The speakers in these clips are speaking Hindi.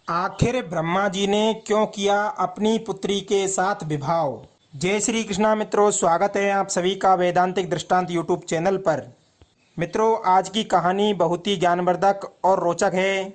आखिर ब्रह्मा जी ने क्यों किया अपनी पुत्री के साथ विवाह। जय श्री कृष्णा मित्रों, स्वागत है आप सभी का वैदांतिक दृष्टांत यूट्यूब चैनल पर। मित्रों, आज की कहानी बहुत ही ज्ञानवर्धक और रोचक है।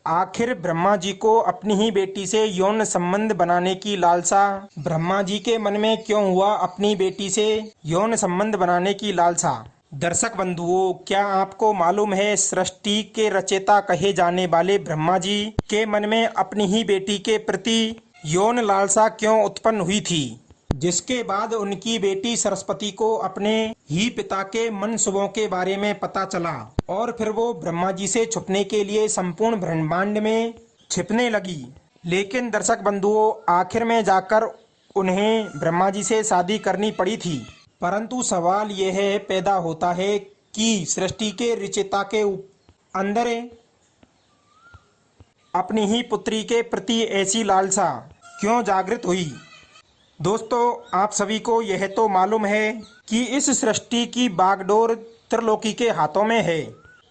आखिर ब्रह्मा जी को अपनी ही बेटी से यौन संबंध बनाने की लालसा ब्रह्मा जी के मन में क्यों हुआ। अपनी बेटी से यौन संबंध बनाने की लालसा। दर्शक बंधुओं, क्या आपको मालूम है सृष्टि के रचयिता कहे जाने वाले ब्रह्मा जी के मन में अपनी ही बेटी के प्रति यौन लालसा क्यों उत्पन्न हुई थी, जिसके बाद उनकी बेटी सरस्वती को अपने ही पिता के मनसुबों के बारे में पता चला और फिर वो ब्रह्मा जी से छुपने के लिए संपूर्ण ब्रह्मांड में छिपने लगी। लेकिन दर्शक बंधुओं, आखिर में जाकर उन्हें ब्रह्मा जी से शादी करनी पड़ी थी। परंतु सवाल यह पैदा होता है कि सृष्टि के रचयिता के अंदर अपनी ही पुत्री के प्रति ऐसी लालसा क्यों जागृत हुई। दोस्तों, आप सभी को यह तो मालूम है कि इस सृष्टि की बागडोर त्रिलोकी के हाथों में है,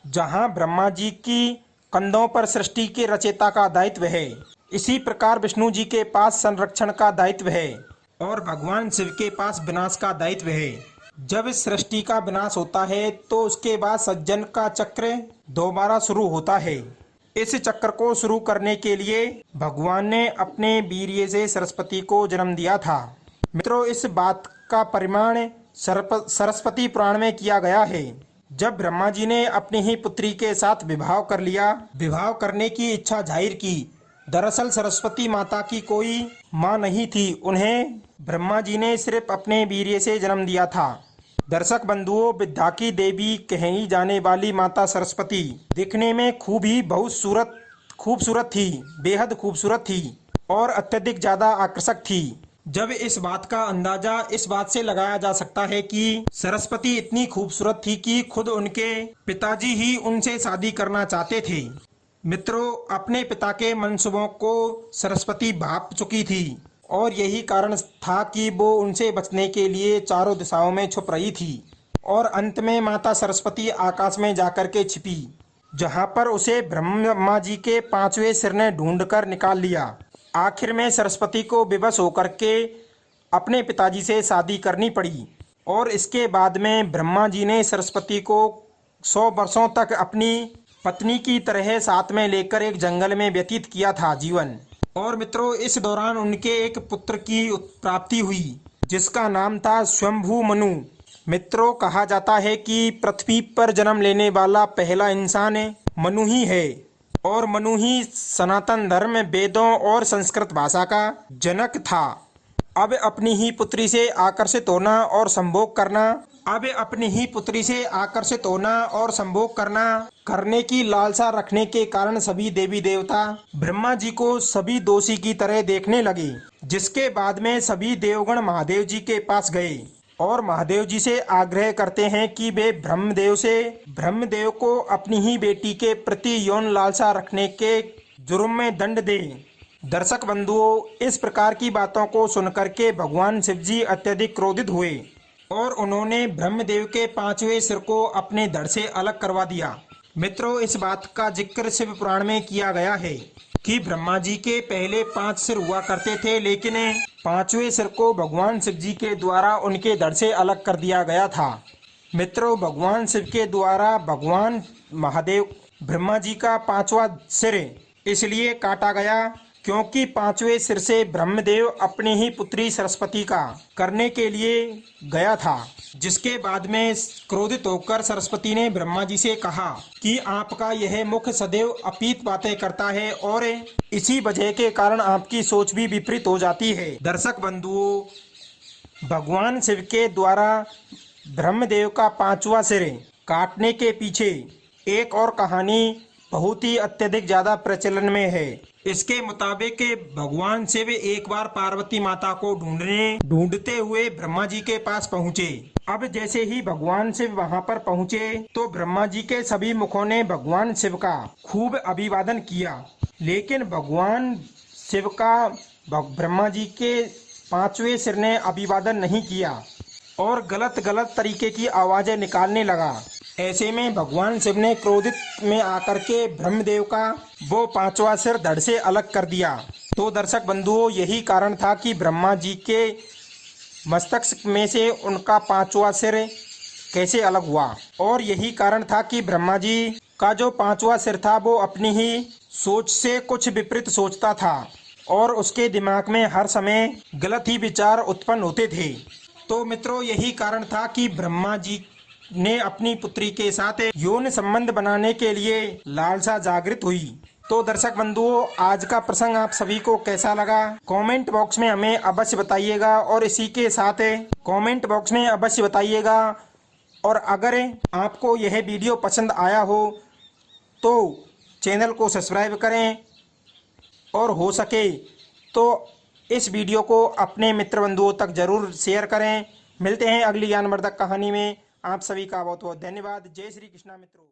जहां ब्रह्मा जी की कंधों पर सृष्टि के रचयिता का दायित्व है। इसी प्रकार विष्णु जी के पास संरक्षण का दायित्व है और भगवान शिव के पास विनाश का दायित्व है। जब इस सृष्टि का विनाश होता है तो उसके बाद सज्जन का चक्र दोबारा शुरू होता है। इस चक्र को शुरू करने के लिए भगवान ने अपने वीर्य से सरस्वती को जन्म दिया था। मित्रों, इस बात का परिमाण सरस्वती पुराण में किया गया है। जब ब्रह्मा जी ने अपनी ही पुत्री के साथ विवाह कर लिया, विवाह करने की इच्छा जाहिर की। दरअसल सरस्वती माता की कोई माँ नहीं थी, उन्हें ब्रह्मा जी ने सिर्फ अपने वीर्य से जन्म दिया था। दर्शक बंधुओं, विद्या की देवी कही जाने वाली माता सरस्वती दिखने में बहुत खूबसूरत थी, बेहद खूबसूरत थी और अत्यधिक ज्यादा आकर्षक थी। जब इस बात का अंदाजा इस बात से लगाया जा सकता है कि सरस्वती इतनी खूबसूरत थी कि खुद उनके पिताजी ही उनसे शादी करना चाहते थे। मित्रों, अपने पिता के मनसुबों को सरस्वती भाप चुकी थी और यही कारण था कि वो उनसे बचने के लिए चारों दिशाओं में छुप रही थी और अंत में माता सरस्वती आकाश में जाकर के छिपी, जहां पर उसे ब्रह्मा जी के पांचवें सिर ने ढूंढकर निकाल लिया। आखिर में सरस्वती को विवश होकर के अपने पिताजी से शादी करनी पड़ी और इसके बाद में ब्रह्मा जी ने सरस्वती को 100 वर्षों तक अपनी पत्नी की तरह साथ में लेकर एक जंगल में व्यतीत किया था जीवन। और मित्रों, इस दौरान उनके एक पुत्र की प्राप्ति हुई जिसका नाम था स्वयंभू मनु। मित्रों, कहा जाता है कि पृथ्वी पर जन्म लेने वाला पहला इंसान मनु ही है और मनु ही सनातन धर्म, वेदों और संस्कृत भाषा का जनक था। अब अपनी ही पुत्री से आकर्षित होना और संभोग करना करने की लालसा रखने के कारण सभी देवी देवता ब्रह्मा जी को सभी दोषी की तरह देखने लगे, जिसके बाद में सभी देवगण महादेव जी के पास गए और महादेव जी से आग्रह करते हैं कि वे ब्रह्मदेव को अपनी ही बेटी के प्रति यौन लालसा रखने के जुर्म में दंड दें। दर्शक बंधुओं, इस प्रकार की बातों को सुनकर के भगवान शिव जी अत्यधिक क्रोधित हुए और उन्होंने ब्रह्मदेव के पांचवें सिर को अपने धड़ से अलग करवा दिया। मित्रों, इस बात का जिक्र शिव पुराण में किया गया है कि ब्रह्मा जी के पहले 5 सिर हुआ करते थे, लेकिन पांचवें सिर को भगवान शिव जी के द्वारा उनके धड़ से अलग कर दिया गया था। मित्रों, भगवान शिव के द्वारा भगवान महादेव ब्रह्मा जी का 5वां सिर इसलिए काटा गया क्योंकि 5वें सिर से ब्रह्मदेव अपनी ही पुत्री सरस्वती का करने के लिए गया था, जिसके बाद में क्रोधित होकर सरस्वती ने ब्रह्मा जी से कहा कि आपका यह मुख सदैव अपीत बातें करता है और इसी वजह के कारण आपकी सोच भी विपरीत हो जाती है। दर्शक बंधुओं, भगवान शिव के द्वारा ब्रह्मदेव का 5वां सिर काटने के पीछे एक और कहानी बहुत ही अत्यधिक ज्यादा प्रचलन में है। इसके मुताबिक भगवान शिव एक बार पार्वती माता को ढूंढते हुए ब्रह्मा जी के पास पहुँचे। अब जैसे ही भगवान शिव वहां पर पहुँचे तो ब्रह्मा जी के सभी मुखों ने भगवान शिव का खूब अभिवादन किया, लेकिन भगवान शिव का ब्रह्मा जी के 5वें सिर ने अभिवादन नहीं किया और गलत तरीके की आवाजें निकालने लगा। ऐसे में भगवान शिव ने क्रोधित में आकर के ब्रह्मदेव का वो पांचवा सिर धड़ से अलग कर दिया। तो दर्शक बंधुओं, यही कारण था कि ब्रह्मा जी के मस्तक में से उनका पांचवा सिर कैसे अलग हुआ। और यही कारण था कि ब्रह्मा जी का जो पांचवा सिर था वो अपनी ही सोच से कुछ विपरीत सोचता था और उसके दिमाग में हर समय गलत ही विचार उत्पन्न होते थे। तो मित्रों, यही कारण था कि ब्रह्मा जी ने अपनी पुत्री के साथ यौन संबंध बनाने के लिए लालसा जागृत हुई। तो दर्शक बंधुओं, आज का प्रसंग आप सभी को कैसा लगा कमेंट बॉक्स में हमें अवश्य बताइएगा। और इसी के साथ कमेंट बॉक्स में अवश्य बताइएगा। और अगर आपको यह वीडियो पसंद आया हो तो चैनल को सब्सक्राइब करें और हो सके तो इस वीडियो को अपने मित्र बंधुओं तक जरूर शेयर करें। मिलते हैं अगली ज्ञानवर्धक कहानी में। आप सभी का बहुत बहुत धन्यवाद। जय श्री कृष्णा मित्रों।